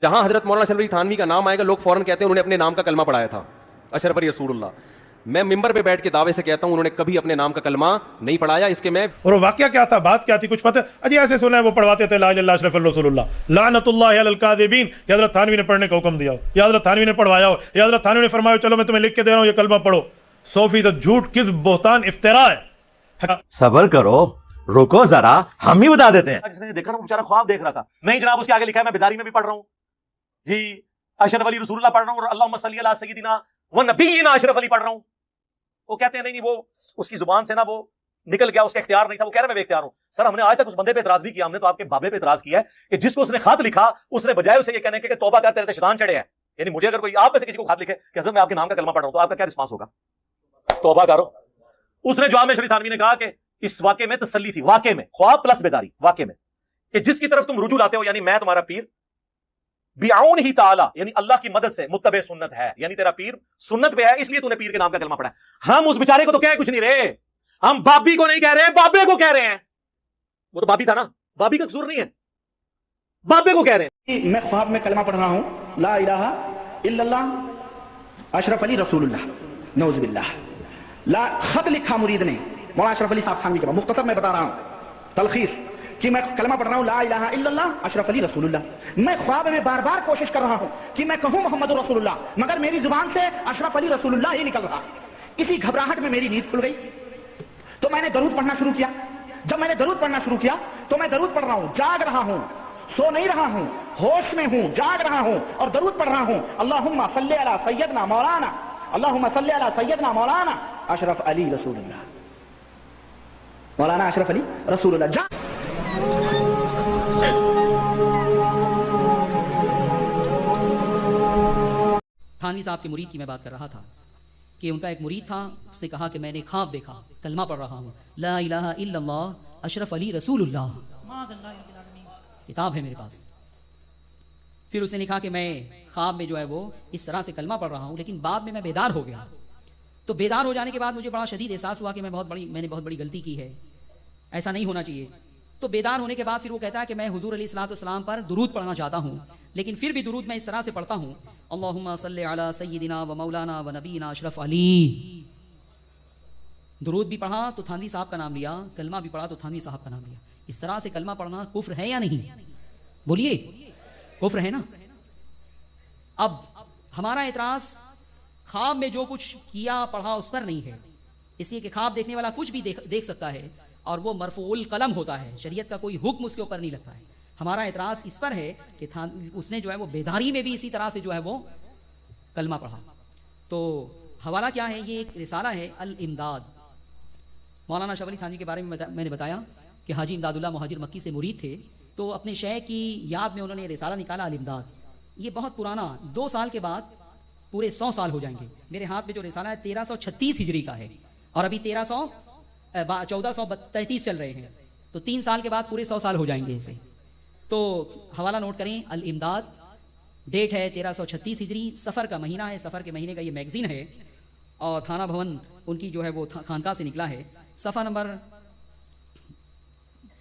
جہاں حضرت مولانا اشرف علی تھانوی کا نام آئے گا لوگ فوراً کہتے ہیں انہوں نے اپنے نام کا کلمہ پڑھایا تھا، اشرف علی رسول اللہ. میں ممبر پہ بیٹھ کے دعوے سے کہتا ہوں انہوں نے کبھی اپنے نام کا کلمہ نہیں پڑھایا. اس کے میں اور وہ واقعہ کیا تھا، بات کیا تھی، کچھ پتہ؟ اجی ایسے سنا ہے وہ پڑھواتے تھے لا الہ الا اللہ اشرف الرسول اللہ لعنت اللہ علی الکاذبین، کہ حضرت تھانوی نے پڑھنے کا حکم دیا ہو، یا حضرت تھانوی نے پڑھوایا ہو، یا حضرت تھانوی نے فرمایا چلو میں تمہیں لکھ کے دے رہا ہوں یہ کلمہ پڑھو. 100% جھوٹ، کذب، بہتان، افتراء ہے. صبر کرو، رکو ذرا، ہم ہی بتا دیتے ہیں. جس نے دیکھا نا بیچارہ خواب دیکھ رہا تھا، نہیں جناب اس کے آگے لکھا ہے میں بیداری میں بھی پڑھ رہا ہوں جی اشرف علی رسول اللہ پڑھ رہا ہوں اور اللہم صلی علی سیدنا و نبینا اشرف علی پڑھ رہا ہوں. وہ کہتے ہیں نہیں وہ اس کی زبان سے نا وہ نکل گیا، اس کا اختیار نہیں تھا. وہ کہہ رہا ہے میں اختیار ہوں. سر ہم نے آج تک اس بندے پہ اعتراض نہیں کیا، ہم نے تو آپ کے بابے پہ اعتراض کیا ہے کہ جس کو اس نے خط لکھا اس نے بجائے اسے یہ کہنے کہ توبہ کر تیرے تے شیطان چڑھے ہیں. یعنی مجھے اگر کوئی آپ میں سے کسی کو خط لکھے کہ حضرت میں آپ کے نام کا کلمہ پڑھ رہا ہوں تو آپ کا کیا رسپانس ہوگا؟ توبہ کرو. اس نے جواب میں شریف تھانوی نے کہا کہ اس واقعے میں تسلی تھی، واقعے میں خواب پلس بیداری، واقعے میں کہ جس کی طرف تم رجوع لاتے ہو یعنی میں تمہارا پیر بعون ہی تعالی یعنی اللہ کی مدد سے متبع سنت ہے، یعنی تیرا پیر سنت پہ ہے اس لیے تو نے پیر کے نام کا کلمہ پڑھا ہے. ہم اس بیچارے کو تو کہہ کچھ نہیں رہے، ہم بابی کو نہیں کہہ رہے، بابے کو کہہ رہے ہیں. وہ تو بابی تھا نا، بابی کا قصور نہیں ہے، بابے کو کہہ رہے ہیں. میں خواب میں کلمہ پڑھ رہا ہوں لا الہ الا اللہ اشرف علی رسول اللہ نعوذ باللہ. لا خط لکھا مرید نے مولانا اشرف علی صاحب تھانوی کے، مختصر میں بتا رہا ہوں تلخیص کہ میں کلمہ پڑھ رہا ہوں لا الہ الا اللہ اشرف علی رسول اللہ. میں خواب میں بار بار کوشش کر رہا ہوں کہ میں کہوں محمد رسول اللہ، مگر میری زبان سے اشرف علی رسول اللہ ہی نکل رہا. اسی گھبراہٹ میں میری نیند کھل گئی تو میں نے درود پڑھنا شروع کیا. جب میں نے درود پڑھنا شروع کیا تو میں درود پڑھ رہا ہوں، جاگ رہا ہوں، سو نہیں رہا ہوں، ہوش میں ہوں، جاگ رہا ہوں اور درود پڑھ رہا ہوں. اللہم صلی علی سیدنا مولانا، اللہم صلی علی سیدنا مولانا اشرف علی رسول اللہ، مولانا اشرف علی رسول اللہ. تھانوی صاحب کے مرید کی میں بات کر رہا تھا کہ ان کا ایک مرید تھا، اس نے کہا کہ میں نے خواب دیکھا کلمہ پڑھ رہا ہوں لا الہ الا اللہ اشرف علی رسول اللہ، کتاب ہے میرے پاس. پھر اس نے لکھا کہ میں خواب میں جو ہے وہ اس طرح سے کلمہ پڑھ رہا ہوں لیکن بعد میں بیدار ہو گیا. تو بیدار ہو جانے کے بعد مجھے بڑا شدید احساس ہوا کہ میں نے بہت بڑی غلطی کی ہے، ایسا نہیں ہونا چاہیے. تو بیدار ہونے کے بعد پھر وہ کہتا ہے کہ میں حضور علیہ الصلوۃ والسلام پر درود پڑھنا چاہتا ہوں، لیکن پھر بھی درود میں اس طرح سے پڑھتا ہوں اللہم صلی علی سیدنا و مولانا و نبینا اشرف علی. درود بھی پڑھا تو تھانوی صاحب کا نام لیا، کلمہ بھی پڑھا تو تھانوی صاحب کا نام لیا. اس طرح سے کلمہ پڑھنا کفر ہے یا نہیں؟ بولیے، کفر ہے نا. اب ہمارا اعتراض خواب میں جو کچھ کیا پڑھا اس پر نہیں ہے، اس لیے کہ خواب دیکھنے والا کچھ بھی دیکھ سکتا ہے اور وہ مرفوع القلم ہوتا ہے، شریعت کا کوئی حکم اس کے اوپر نہیں لگتا ہے. ہمارا اعتراض اس پر ہے کہ اس نے جو ہے وہ بیداری میں بھی اسی طرح سے جو ہے وہ کلمہ پڑھا. تو حوالہ کیا ہے؟ یہ ایک رسالہ ہے الامداد. مولانا اشرف علی تھانوی کے بارے میں نے بتایا کہ حاجی امداد اللہ مہاجر مکی سے مرید تھے، تو اپنے شیخ کی یاد میں انہوں نے رسالہ نکالا الامداد. یہ بہت پرانا، 2 سال کے بعد پورے 100 سال ہو جائیں گے. میرے ہاتھ میں جو رسالہ ہے 1336 ہجری کا ہے اور ابھی 1433 چل رہے ہیں، تو 3 سال کے بعد پورے 100 سال ہو جائیں گے اسے. تو حوالہ نوٹ کریں، الامداد، ڈیٹ ہے 1336 ہجری، سفر کا مہینہ ہے، سفر کے مہینے کا یہ میگزین ہے اور تھانہ بھون ان کی جو ہے وہ خانقاہ سے نکلا ہے. صفحہ نمبر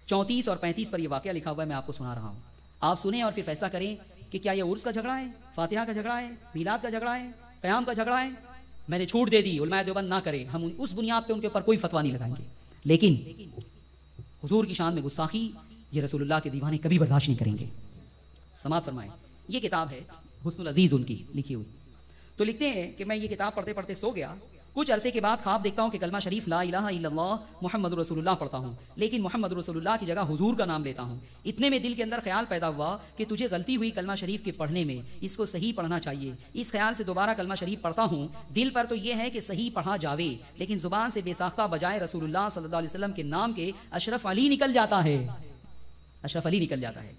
34 اور 35 پر یہ واقعہ لکھا ہوا ہے، میں آپ کو سنا رہا ہوں. آپ سنیں اور پھر فیصلہ کریں کہ کیا یہ عرس کا جھگڑا ہے، فاتحہ کا جھگڑا ہے، میلاد کا جھگڑا ہے، قیام کا جھگڑا ہے. میں نے چھوٹ دے دی، علماء دیوبند نہ کریں، ہم اس بنیاد پہ ان کے اوپر کوئی فتویٰ نہیں لگائیں گے، لیکن حضور کی شان میں گستاخی یہ رسول اللہ کے دیوانے کبھی برداشت نہیں کریں گے. سماعت فرمائیں. یہ کتاب ہے حسن العزیز ان کی لکھی ہوئی. تو لکھتے ہیں کہ میں یہ کتاب پڑھتے پڑھتے سو گیا. کچھ عرصے کے بعد خواب دیکھتا ہوں کہ کلمہ شریف لا الہ الا اللہ محمد رسول اللہ پڑھتا ہوں، لیکن محمد رسول اللہ کی جگہ حضور کا نام لیتا ہوں. اتنے میں دل کے اندر خیال پیدا ہوا کہ تجھے غلطی ہوئی کلمہ شریف کے پڑھنے میں، اس کو صحیح پڑھنا چاہیے. اس خیال سے دوبارہ کلمہ شریف پڑھتا ہوں. دل پر تو یہ ہے کہ صحیح پڑھا جاوے، لیکن زبان سے بے ساختہ بجائے رسول اللہ صلی اللہ علیہ وسلم کے نام کے اشرف علی نکل جاتا ہے، اشرف علی نکل جاتا ہے.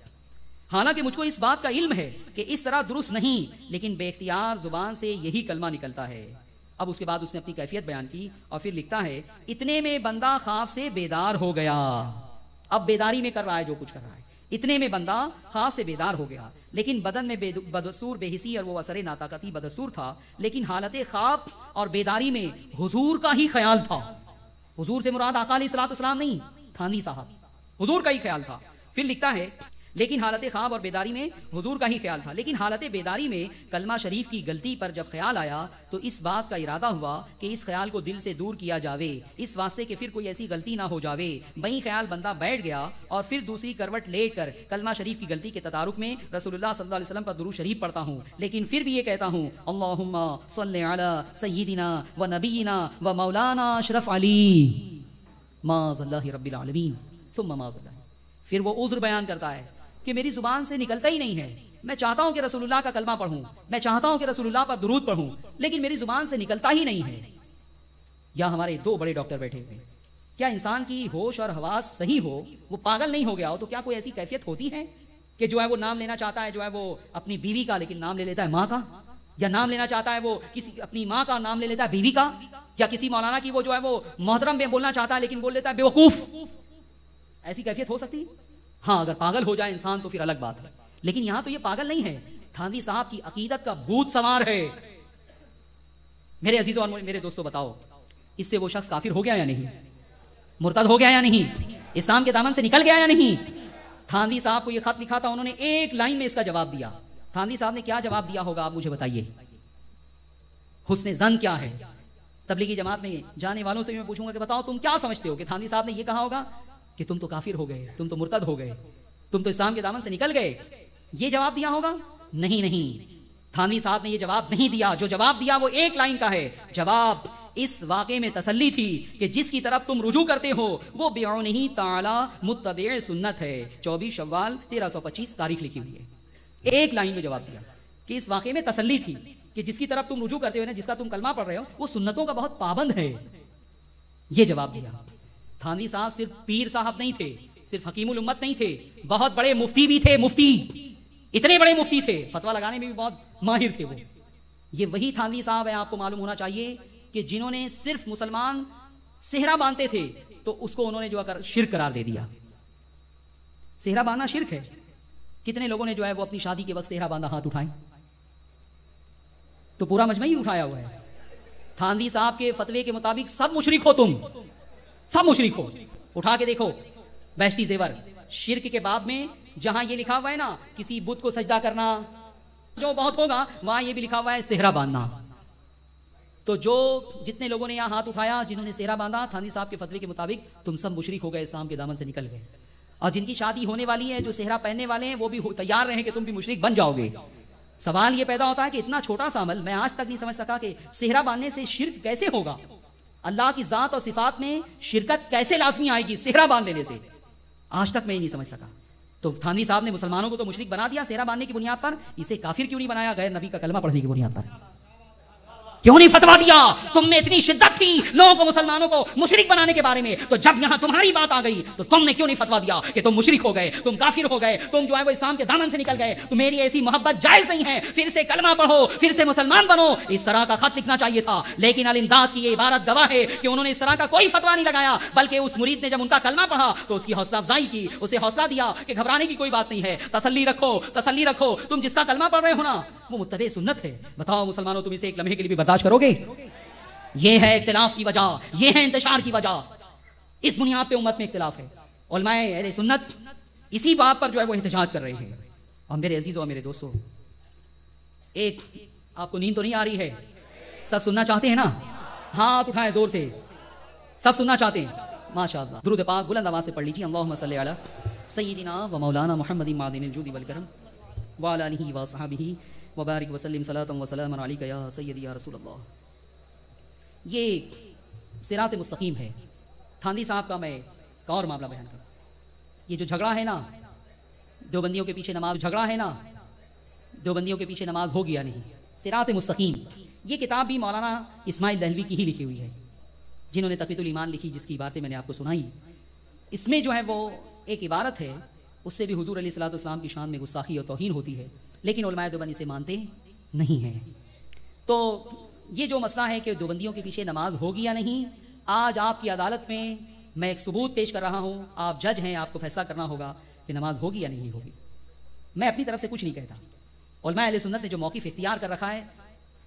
حالانکہ مجھ کو اس بات کا علم ہے کہ اس طرح درست نہیں، لیکن بے اختیار زبان سے یہی کلمہ نکلتا ہے. اب اس کے بعد اس نے اپنی کیفیت بیان کی اور پھر لکھتا ہے اتنے میں بندہ خواب سے بیدار ہو گیا. اب بیداری میں کر رہا ہے جو کچھ کر رہا ہے. اتنے میں بندہ خواب سے بیدار ہو گیا، لیکن بدن میں بدستور بے حسی اور وہ اثر ناطاقتی بدستور تھا، لیکن حالت خواب اور بیداری میں حضور کا ہی خیال تھا. حضور سے مراد آقا علیہ الصلوۃ والسلام نہیں، تھانوی صاحب، حضور کا ہی خیال تھا. پھر لکھتا ہے لیکن حالت خواب اور بیداری میں حضور کا ہی خیال تھا. لیکن حالت بیداری میں کلمہ شریف کی غلطی پر جب خیال آیا تو اس بات کا ارادہ ہوا کہ اس خیال کو دل سے دور کیا جاوے, اس واسطے کہ پھر کوئی ایسی غلطی نہ ہو جاوے. وہی خیال بندہ بیٹھ گیا اور پھر دوسری کروٹ لیٹ کر کلمہ شریف کی غلطی کے تدارک میں رسول اللہ صلی اللہ علیہ وسلم پر درود شریف پڑھتا ہوں. لیکن پھر بھی یہ کہتا ہوں اللہم صلی علی سیدنا و نبینا و مولانا اشرف علی معاذ اللہ رب العالمین ثم معاذ اللہ. پھر وہ عذر بیان کرتا ہے کہ میری زبان سے نکلتا ہی نہیں ہے. میں چاہتا ہوں کہ رسول اللہ کا کلمہ پڑھوں, میں چاہتا ہوں کہ رسول اللہ پر درود پڑھوں, لیکن میری زبان سے نکلتا ہی نہیں ہے. یا ہمارے دو بڑے ڈاکٹر بیٹھے ہوئے, کیا انسان کی ہوش اور حواس صحیح ہو, وہ پاگل نہیں ہو گیا ہو, تو کیا کوئی ایسی کیفیت ہوتی ہے کہ جو ہے وہ نام لینا چاہتا ہے جو ہے وہ اپنی بیوی کا, لیکن نام لے لیتا ہے ماں کا, یا نام لینا چاہتا ہے وہ کسی اپنی ماں کا نام لے لیتا ہے بیوی کا, یا کسی مولانا کی وہ جو ہے وہ محترم میں بولنا چاہتا ہے لیکن بول لیتا ہے بیوقوف. ایسی کیفیت ہو سکتی؟ ہاں, اگر پاگل ہو جائے انسان تو پھر الگ بات ہے, لیکن یہاں تو یہ پاگل نہیں ہے, تھانوی صاحب کی عقیدت کا بھوت سوار ہے. میرے عزیزوں اور میرے دوستوں, بتاؤ اس سے وہ شخص کافر ہو گیا یا نہیں, مرتد ہو گیا یا نہیں, اسلام کے دامن سے نکل گیا یا نہیں؟ تھانوی صاحب کو یہ خط لکھا تھا, انہوں نے ایک لائن میں اس کا جواب دیا. تھانوی صاحب نے کیا جواب دیا ہوگا آپ مجھے بتائیے. حسن ظن کیا ہے؟ تبلیغی جماعت میں جانے والوں سے بھی میں پوچھوں گا کہ بتاؤ تم کیا سمجھتے ہو کہ تھانوی صاحب نے یہ کہا ہوگا کہ تم تو کافر ہو گئے, تم تو مرتد ہو گئے, تم تو اسلام کے دامن سے نکل گئے, یہ جواب دیا ہوگا؟ نہیں نہیں, تھانوی صاحب نے یہ جواب نہیں دیا. جو جواب دیا وہ ایک لائن کا ہے. جواب اس واقعے میں تسلی تھی کہ جس کی طرف تم رجوع کرتے ہو وہ بعونہ تعالی متبع سنت ہے. 24 شوال 1325 تاریخ لکھی ہوئی ہے. ایک لائن میں جواب دیا کہ اس واقعے میں تسلی تھی کہ جس کی طرف تم رجوع کرتے ہو نا, جس کا تم کلمہ پڑھ رہے ہو, وہ سنتوں کا بہت پابند ہے. یہ جواب دیا. تھانوی صاحب صرف پیر صاحب نہیں تھے, صرف حکیم الامت نہیں تھے, بہت بڑے مفتی بھی تھے. مفتی, اتنے بڑے مفتی تھے, فتویٰ لگانے میں بھی بہت ماہر تھے وہ. یہ وہی تھانوی صاحب ہے, آپ کو معلوم ہونا چاہیے, کہ جنہوں نے صرف مسلمان صحرا باندھتے تھے تو اس کو انہوں نے جو ہے شرک قرار دے دیا. صحرا باندھنا شرک ہے. کتنے لوگوں نے جو ہے وہ اپنی شادی کے وقت صحرا باندھا ہاتھ اٹھائیں؟ تو پورا مجمع ہی اٹھایا ہوا ہے. تھانوی صاحب کے فتوے کے مطابق سب مشرک ہو, تم سب مشرک ہو. اٹھا کے دیکھو بہشتی زیور, شرک کے باب میں جہاں یہ لکھا ہوا ہے نا کسی بت کو سجدہ کرنا, جو بہت ہوگا وہاں یہ بھی لکھا ہوا ہے صحرا باندھنا. تو جو جتنے لوگوں نے یہاں ہاتھ اٹھایا, جنہوں نے صحرا باندھا, تھانوی صاحب کے فتوے کے مطابق تم سب مشرک ہو گئے, اسلام کے دامن سے نکل گئے. اور جن کی شادی ہونے والی ہے, جو صحرا پہننے والے ہیں, وہ بھی تیار رہیں کہ تم بھی مشرک بن جاؤ گے. سوال یہ پیدا ہوتا ہے کہ اتنا چھوٹا سا عمل میں آج تک نہیں سمجھ سکا کہ صحرا باندھنے سے شرک کیسے ہوگا, اللہ کی ذات اور صفات میں شرکت کیسے لازمی آئے گی صحرا باندھ لینے سے, آج تک میں یہ نہیں سمجھ سکا. تو تھانوی صاحب نے مسلمانوں کو تو مشرک بنا دیا صحرا باندھنے کی بنیاد پر, اسے کافر کیوں نہیں بنایا غیر نبی کا کلمہ پڑھنے کی بنیاد پر؟ کیوں نہیں فتوا دیا؟ تم میں اتنی شدت تھی لوگوں کو, مسلمانوں کو مشرک بنانے کے بارے میں, تو جب یہاں تمہاری بات آ گئی تو تم نے کیوں نہیں فتوا دیا کہ تم مشرک ہو گئے, تم کافر ہو گئے, تم جو ہے وہ اسلام کے دامن سے نکل گئے, تو میری ایسی محبت جائز نہیں ہے, پھر سے کلمہ پڑھو, پھر سے مسلمان بنو. اس طرح کا خط لکھنا چاہیے تھا. لیکن الامداد کی یہ عبارت گواہ ہے کہ انہوں نے اس طرح کا کوئی فتوا نہیں لگایا, بلکہ اس مرید نے جب ان کا کلمہ پڑھا تو اس کی حوصلہ افزائی کی, اسے حوصلہ دیا کہ گھبرانے کی کوئی بات نہیں ہے, تسلی رکھو, تسلی رکھو, تم جس کا کلمہ پڑھ رہے ہو نا وہ متبع سنت ہے. بتاؤ مسلمانوں, تم اسے ایک لمحے کے لیے بھی برداشت کرو گے؟ یہ ہے اختلاف کی وجہ, یہ ہے انتشار کی وجہ. اس بنیاد پہ امت میں اختلاف ہے. علماء اہل سنت اسی بات پر جو ہے وہ احتجاج کر رہے ہیں. اور میرے عزیزوں اور میرے دوستوں, ایک آپ کو نیند تو نہیں آ رہی ہے؟ سب سننا چاہتے ہیں نا؟ ہاتھ اٹھائیں زور سے, سب سننا چاہتے ہیں؟ ماشاءاللہ. درود پاک بلند آواز سے پڑھ لیجیے. اللہم صلی علی سیدنا و مولانا محمد معدن الجود والکرم وعلی آلہ وصحبہ وبارک وسلم صلاۃ و سلام علیک یا سیدی یا رسول اللہ. یہ صراط مستقیم ہے. تھانوی صاحب کا میں ایک اور معاملہ بیان کروں. یہ جو جھگڑا ہے نا دیوبندیوں کے پیچھے نماز, جھگڑا ہے نا دیوبندیوں کے پیچھے نماز ہوگی یا نہیں, صراط مستقیم, یہ کتاب بھی مولانا اسماعیل دہلوی کی ہی لکھی ہوئی ہے, جنہوں نے تقویۃ الایمان لکھی, جس کی باتیں میں نے آپ کو سنائی. اس میں جو ہے وہ ایک عبارت ہے, اس سے بھی حضور علیہ الصلوۃ والسلام کی شان میں گستاخی اور توہین ہوتی ہے, لیکن علماء دیوبند اسے مانتے نہیں ہیں. تو یہ جو مسئلہ ہے کہ دیوبندیوں کے پیچھے نماز ہوگی یا نہیں, آج آپ کی عدالت میں ایک ثبوت پیش کر رہا ہوں. آپ جج ہیں, آپ کو فیصلہ کرنا ہوگا کہ نماز ہوگی یا نہیں ہوگی. میں اپنی طرف سے کچھ نہیں کہتا. علماء اہل سنت نے جو موقف اختیار کر رکھا ہے,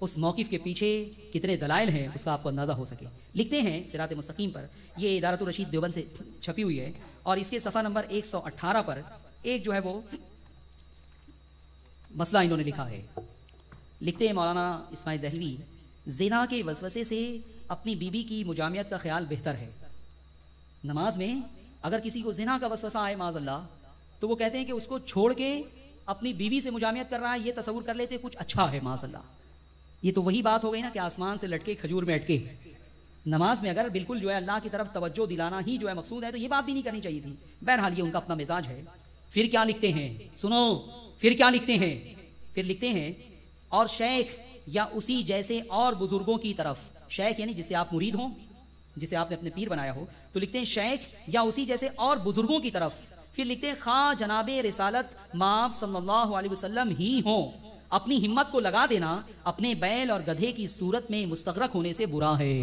اس موقف کے پیچھے کتنے دلائل ہیں اس کا آپ کو اندازہ ہو سکے. لکھتے ہیں صراط مستقیم پر, یہ ادارۃ الرشید دیوبند سے چھپی ہوئی ہے, اور اس کے صفحہ نمبر 118 پر ایک جو ہے وہ مسئلہ انہوں نے لکھا ہے. لکھتے ہیں مولانا اسماعیل دہلوی, زنا کے وسوسے سے اپنی بیوی کی مجامعت کا خیال بہتر ہے. نماز میں اگر کسی کو زنا کا وسوسہ آئے معاذ اللہ, تو وہ کہتے ہیں کہ اس کو چھوڑ کے اپنی بیوی سے مجامعت کر رہا ہے, یہ تصور کر لیتے کچھ اچھا ہے معاذ اللہ. یہ تو وہی بات ہو گئی نا کہ آسمان سے لٹکے کھجور میں اٹکے. نماز میں اگر بالکل جو ہے اللہ کی طرف توجہ دلانا ہی جو ہے مقصود ہے, تو یہ بات بھی نہیں کرنی چاہیے تھی. بہرحال یہ ان کا اپنا مزاج ہے. پھر کیا لکھتے ہیں, سنو پھر کیا لکھتے ہیں. پھر لکھتے ہیں اور شیخ یا اسی جیسے اور بزرگوں کی طرف, شیخ یعنی جس سے آپ مرید ہوں, جسے آپ نے اپنے پیر بنایا ہو, تو لکھتے ہیں شیخ یا اسی جیسے اور بزرگوں کی طرف. پھر لکھتے ہیں خواہ جناب رسالت مآب صلی اللہ علیہ وسلم ہی ہوں, اپنی ہمت کو لگا دینا اپنے بیل اور گدھے کی صورت میں مستغرق ہونے سے برا ہے.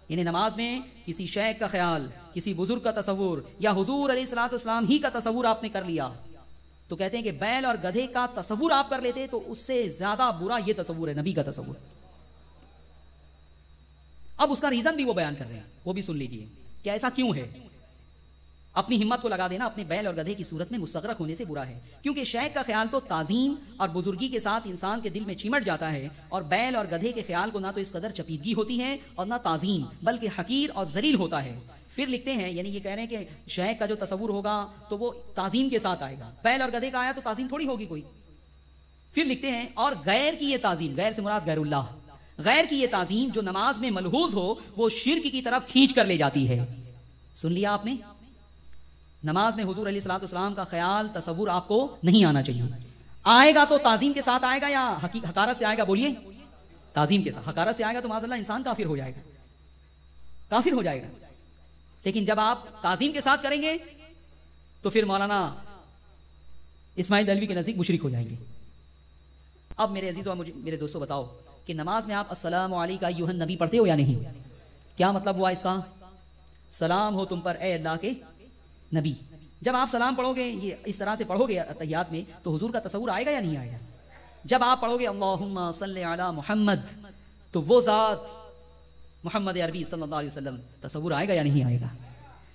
یعنی نماز میں کسی شیخ کا خیال, کسی بزرگ کا تصور, یا حضور علیہ الصلوۃ والسلام ہی کا تصور آپ نے کر لیا, تو کہتے ہیں کہ بیل اور گدھے کا تصور آپ کر لیتے تو اس سے زیادہ برا یہ تصور ہے, نبی کا تصور. اب اس کا ریزن بھی وہ بیان کر رہے ہیں, وہ بھی سن لیجئے کہ ایسا کیوں ہے. اپنی ہمت کو لگا دینا اپنے بیل اور گدھے کی صورت میں مستغرق ہونے سے برا ہے, کیونکہ شیخ کا خیال تو تعظیم اور بزرگی کے ساتھ انسان کے دل میں چمٹ جاتا ہے, اور بیل اور گدھے کے خیال کو نہ تو اس قدر چپیدگی ہوتی ہے اور نہ تعظیم, بلکہ حقیر اور ذلیل ہوتا ہے. پھر لکھتے ہیں, یعنی یہ کہہ رہے ہیں کہ شیخ کا جو تصور ہوگا تو وہ تعظیم کے ساتھ آئے گا, بیل اور گدھے کا آیا تو تعظیم تھوڑی ہوگی کوئی. پھر لکھتے ہیں اور غیر کی یہ تعظیم, غیر سے مراد غیر اللہ, غیر کی یہ تعظیم جو نماز میں ملحوظ ہو وہ شرک کی طرف کھینچ کر لے جاتی ہے. سن لیا آپ نے, نماز میں حضور علیہ الصلوۃ والسلام کا خیال تصور آپ کو نہیں آنا چاہیے. آئے گا تو تعظیم کے ساتھ آئے گا یا حقارت سے آئے گا, بولیے تعظیم کے ساتھ. حقارت سے آئے گا تو معاذ اللہ انسان کافر ہو جائے گا, کافر ہو جائے گا. لیکن جب آپ تعظیم کے ساتھ کریں گے تو پھر مولانا اسماعیل دہلوی کے نزدیک مشرک ہو جائیں گے. اب میرے عزیزوں اور میرے دوستوں بتاؤ کہ نماز میں آپ السلام علیکم ایھا النبی پڑھتے ہو یا نہیں؟ کیا مطلب ہوا اس کا؟ سلام ہو تم پر اے اللہ کے نبی. جب آپ سلام پڑھو گے, یہ اس طرح سے پڑھو گے تحیات میں, تو حضور کا تصور آئے گا یا نہیں آئے گا؟ جب آپ پڑھو گے اللہم صلی علی محمد, تو وہ ذات محمد عربی صلی اللہ علیہ وسلم تصور آئے گا یا نہیں آئے گا؟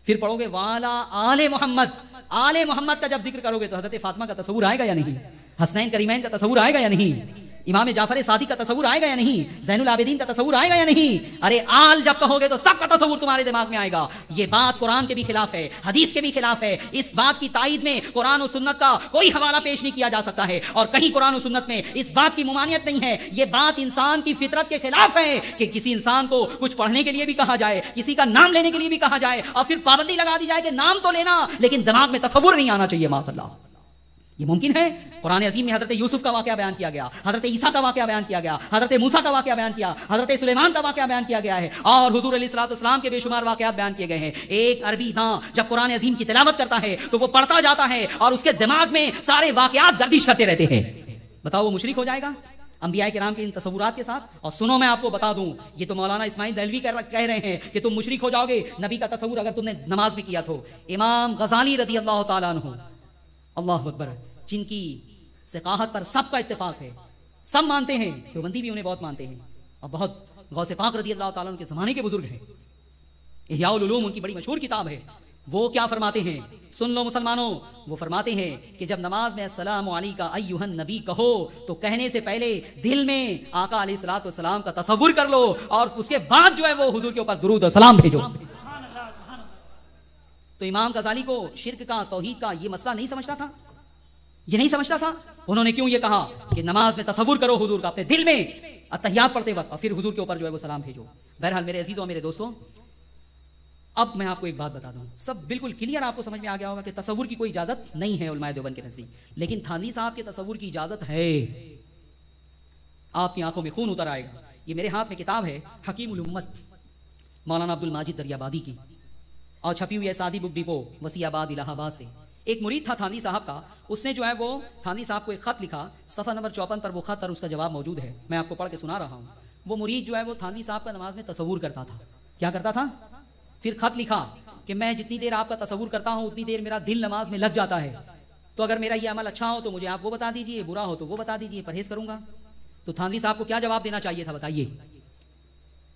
پھر پڑھو گے وعلی آل محمد, آل محمد کا جب ذکر کرو گے تو حضرت فاطمہ کا تصور آئے گا یا نہیں؟ حسنین کریمین کا تصور آئے گا یا نہیں؟ امام جعفر صادق کا تصور آئے گا یا نہیں؟ زین العابدین کا تصور آئے گا یا نہیں؟ ارے آل جب کہو گے تو سب کا تصور تمہارے دماغ میں آئے گا. یہ بات قرآن کے بھی خلاف ہے, حدیث کے بھی خلاف ہے. اس بات کی تائید میں قرآن و سنت کا کوئی حوالہ پیش نہیں کیا جا سکتا ہے, اور کہیں قرآن و سنت میں اس بات کی ممانعت نہیں ہے. یہ بات انسان کی فطرت کے خلاف ہے کہ کسی انسان کو کچھ پڑھنے کے لیے بھی کہا جائے, کسی کا نام لینے کے لیے بھی کہا جائے, اور پھر پابندی لگا دی جائے کہ نام تو لینا لیکن دماغ میں تصور نہیں آنا چاہیے. معاذ اللہ, یہ ممکن ہے؟ قرآن عظیم میں حضرت یوسف کا واقعہ بیان کیا گیا, حضرت عیسیٰ کا واقعہ بیان کیا گیا, حضرت موسیٰ کا واقعہ بیان کیا, حضرت سلیمان کا واقعہ بیان کیا گیا ہے, اور حضور علیہ الصلوۃ والسلام کے بے شمار واقعات بیان کیے گئے ہیں. ایک عربی داں جب قرآن عظیم کی تلاوت کرتا ہے تو وہ پڑھتا جاتا ہے اور اس کے دماغ میں سارے واقعات گردش کرتے رہتے ہیں. بتاؤ وہ مشرک ہو جائے گا انبیاء کرام کے ان تصورات کے ساتھ؟ اور سنو میں آپ کو بتا دوں, یہ تو مولانا اسماعیل دہلوی کہہ رہے ہیں کہ تم مشرک ہو جاؤ گے نبی کا تصور اگر تم نے نماز میں کیا تو. امام غزالی رضی اللہ تعالیٰ عنہ, اللہ اکبر, جن کی ثقافت پر سب کا اتفاق ہے, سب مانتے ہیں, دیوبندی بھی انہیں بہت مانتے ہیں, اور بہت غوث پاک رضی اللہ تعالیٰ عنہ کے زمانے کے بزرگ ہیں. احیاء العلوم ان کی بڑی مشہور کتاب ہے. وہ کیا فرماتے ہیں, سن لو مسلمانوں, وہ فرماتے ہیں کہ جب نماز میں السلام علیکم ایھا النبی کہو تو کہنے سے پہلے دل میں آقا علیہ الصلوۃ والسلام کا تصور کر لو, اور اس کے بعد جو ہے وہ حضور کے اوپر درود و سلام بھیجو. تو امام غزالی کو شرک کا, توحید کا یہ مسئلہ نہیں سمجھتا تھا, یہ نہیں سمجھتا تھا. انہوں نے کیوں یہ کہا کہ نماز میں تصور کرو حضور کا اپنے دل میں اتحیات پڑھتے وقت, اور پھر حضور کے اوپر جو ہے وہ سلام بھیجو. بہرحال میرے عزیزوں اور میرے دوستوں, اب میں آپ کو ایک بات بتا دوں, سب بالکل کلیئر آپ کو سمجھ میں آ گیا ہوگا کہ تصور کی کوئی اجازت نہیں ہے علماء دیوبند کے نزدیک, لیکن تھانوی صاحب کے تصور کی اجازت ہے. آپ کی آنکھوں میں خون اتر آئے گا. یہ میرے ہاتھ میں کتاب ہے حکیم الامت مولانا عبد الماجد دریابادی کی, اور چھپی ہوئی ہے سعدی بک ڈپو وسیع آباد الہ آباد سے. ایک مرید تھا تھانوی صاحب کا, اس نے جو ہے وہ تھانوی صاحب کو ایک خط لکھا, صفحہ نمبر 54 پر وہ خط اور اس کا جواب موجود ہے, میں آپ کو پڑھ کے سنا رہا ہوں. وہ مرید جو ہے وہ تھانوی صاحب کا نماز میں تصور کرتا تھا. کیا کرتا تھا؟ پھر خط لکھا کہ میں جتنی دیر آپ کا تصور کرتا ہوں اتنی دیر میرا دل نماز میں لگ جاتا ہے, تو اگر میرا یہ عمل اچھا ہو تو مجھے آپ وہ بتا دیجئے, برا ہو تو وہ بتا دیجئے, پرہیز کروں گا. تو تھانوی صاحب کو کیا جواب دینا چاہیے تھا بتائیے؟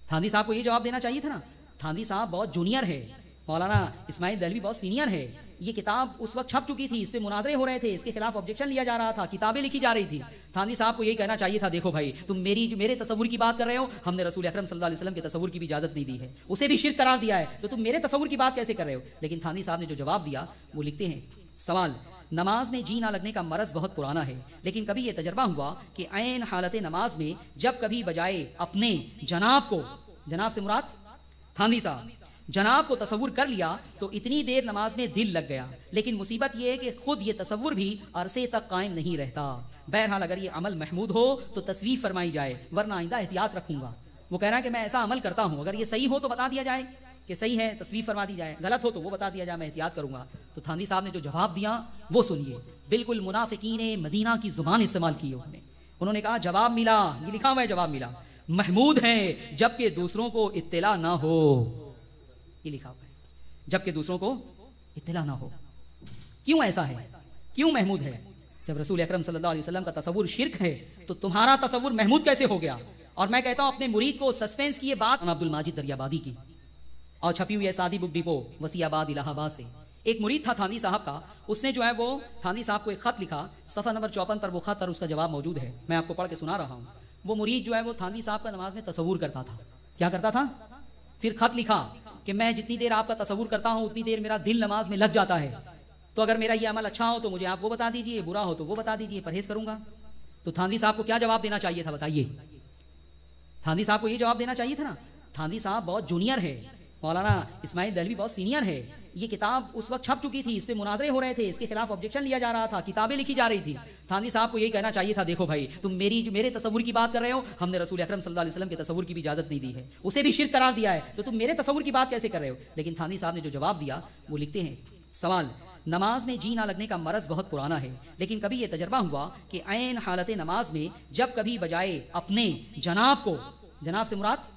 تھانوی صاحب کو یہ جواب دینا چاہیے تھا نا. تھانوی صاحب بہت جونیئر ہے, مولانا اسماعیل دہلوی بہت سینئر ہے, یہ کتاب اس وقت چھپ چکی تھی, اس پہ مناظرے ہو رہے تھے, اس کے خلاف آبجیکشن لیا جا رہا تھا, کتابیں لکھی جا رہی تھی. تھانوی صاحب کو یہی کہنا چاہیے تھا, دیکھو بھائی تم میرے تصور کی بات کر رہے ہو, ہم نے رسول اکرم صلی اللہ علیہ وسلم کے تصور کی بھی اجازت نہیں دی ہے, اسے بھی شرک قرار دیا ہے, تو تم میرے تصور کی بات کیسے کر رہے ہو. لیکن تھانوی صاحب نے جو جواب دیا وہ لکھتے ہیں, سوال, نماز میں جی نہ لگنے کا مرض بہت پرانا ہے, لیکن کبھی یہ تجربہ ہوا کہ عین حالت نماز میں جب کبھی بجائے اپنے جناب کو, جناب سے مراد تھانوی صاحب, جناب کو تصور کر لیا تو اتنی دیر نماز میں دل لگ گیا, لیکن مصیبت یہ ہے کہ خود یہ تصور بھی عرصے تک قائم نہیں رہتا. بہرحال اگر یہ عمل محمود ہو تو تصویب فرمائی جائے, ورنہ آئندہ احتیاط رکھوں گا. وہ کہہ رہا ہے کہ میں ایسا عمل کرتا ہوں, اگر یہ صحیح ہو تو بتا دیا جائے کہ صحیح ہے, تصویب فرما دی جائے, غلط ہو تو وہ بتا دیا جائے, میں احتیاط کروں گا. تو تھانوی صاحب نے جو جواب دیا وہ سنیے, بالکل منافقین مدینہ کی زبان استعمال کی انہوں نے کہا, جواب ملا, یہ لکھا ہوا ہے جواب ملا, محمود ہے جبکہ دوسروں کو اطلاع نہ ہو, یہ لکھا ہوا ہے جبکہ دوسروں کو اطلاع نہ ہو. کیوں ایسا ہے, کیوں محمود ہے؟ جب رسول اکرم صلی اللہ علیہ وسلم کا تصور شرک ہے تو تمہارا تصور محمود کیسے ہو گیا؟ اور میں کہتا ہوں اپنے مرید کو سسپینس کی یہ بات عبد الماجد دریابادی کی, اور چھپی ہوئی ہے سعدی بک ڈپو وسیع آباد الہ آباد سے. ایک مرید تھا تھانوی صاحب کا, اس نے جو ہے وہ تھانوی صاحب کو ایک خط لکھا, صفحہ نمبر 54 پر وہ خط اور اس کا جواب موجود ہے, میں آپ کو پڑھ کے سنا رہا ہوں. وہ مرید جو ہے وہ تھانوی صاحب کا نماز میں تصور کرتا تھا. کیا کرتا تھا؟ پھر خط لکھا کہ میں جتنی دیر آپ کا تصور کرتا ہوں اتنی دیر میرا دل نماز میں لگ جاتا ہے, تو اگر میرا یہ عمل اچھا ہو تو مجھے آپ وہ بتا دیجئے, برا ہو تو وہ بتا دیجئے, پرہیز کروں گا. تو تھانوی صاحب کو کیا جواب دینا چاہیے تھا بتائیے؟ تھانوی صاحب کو یہ جواب دینا چاہیے تھا نا. تھانوی صاحب بہت جونیئر ہے, مولانا اسماعیل دہلوی بہت سینئر ہے, یہ کتاب اس وقت چھپ چکی تھی, اس پہ مناظرے ہو رہے تھے, اس کے خلاف آبجیکشن لیا جا رہا تھا, کتابیں لکھی جا رہی تھی. تھانوی صاحب کو یہی کہنا چاہیے تھا, دیکھو بھائی تم میرے تصور کی بات کر رہے ہو, ہم نے رسول اکرم صلی اللہ علیہ وسلم کے تصور کی بھی اجازت نہیں دی ہے, اسے بھی شرک قرار دیا ہے, تو تم میرے تصور کی بات کیسے کر رہے ہو. لیکن تھانوی صاحب نے جو جواب دیا وہ لکھتے ہیں, سوال, نماز میں جی نہ لگنے کا مرض بہت پرانا ہے, لیکن کبھی یہ تجربہ ہوا کہ عین حالت نماز میں جب کبھی بجائے اپنے جناب کو, جناب سے مراد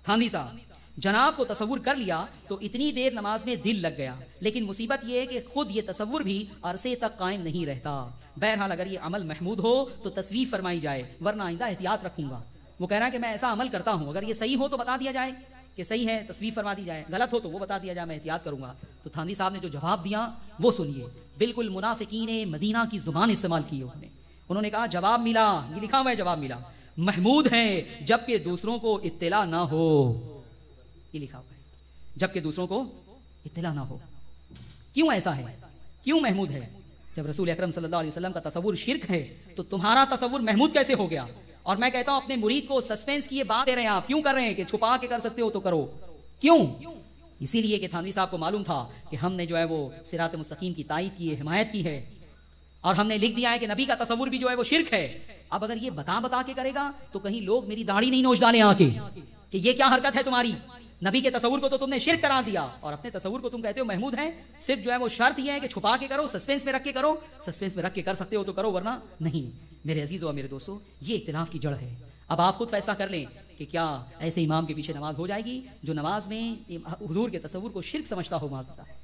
تھانوی صاحب, جناب کو تصور کر لیا تو اتنی دیر نماز میں دل لگ گیا, لیکن مصیبت یہ ہے کہ خود یہ تصور بھی عرصے تک قائم نہیں رہتا. بہرحال اگر یہ عمل محمود ہو تو تصویب فرمائی جائے, ورنہ آئندہ احتیاط رکھوں گا. وہ کہہ رہا ہے کہ میں ایسا عمل کرتا ہوں, اگر یہ صحیح ہو تو بتا دیا جائے کہ صحیح ہے, تصویب فرما دی جائے, غلط ہو تو وہ بتا دیا جائے, میں احتیاط کروں گا. تو تھانوی صاحب نے جو جواب دیا وہ سنیے, بالکل منافقین مدینہ کی زبان استعمال کی انہوں نے کہا, جواب ملا, یہ لکھا ہوا ہے جواب ملا, محمود ہے جبکہ دوسروں کو اطلاع نہ ہو, یہ لکھا ہوا ہے جبکہ دوسروں کو اطلاع نہ ہو. کیوں ایسا ہے, کیوں محمود ہے؟ جب رسول اکرم صلی اللہ علیہ وسلم کا تصور شرک ہے تو تمہارا تصور محمود کیسے ہو گیا. اور میں کہتا ہوں اپنے مرید کو سسپینس کی یہ بات دے رہے ہیں آپ, کیوں کر رہے ہیں کہ چھپا کے کر سکتے ہو تو کرو, کیوں؟ اسی لیے کہ تھانوی صاحب کو معلوم تھا کہ ہم نے جو ہے وہ صراط مستقیم کی تائید کی ہے, حمایت کی ہے, اور ہم نے لکھ دیا ہے کہ نبی کا تصور بھی جو ہے وہ شرک ہے. اب اگر یہ بتا کے کرے گا تو کہیں لوگ میری داڑھی نہیں نوچ ڈالیں آ کے کہ یہ کیا حرکت ہے تمہاری, نبی کے تصور کو تو تم نے شرک قرار دیا اور اپنے تصور کو تم کہتے ہو محمود ہے. صرف جو ہے وہ شرط یہ ہے کہ چھپا کے کرو, سسپینس میں رکھ کے کرو, سسپینس میں رکھ کے کر سکتے ہو تو کرو, ورنہ نہیں. میرے عزیزوں اور میرے دوستوں, یہ اختلاف کی جڑ ہے. اب آپ خود فیصلہ کر لیں کہ کیا ایسے امام کے پیچھے نماز ہو جائے گی جو نماز میں حضور کے تصور کو شرک سمجھتا ہو. معاذ اللہ.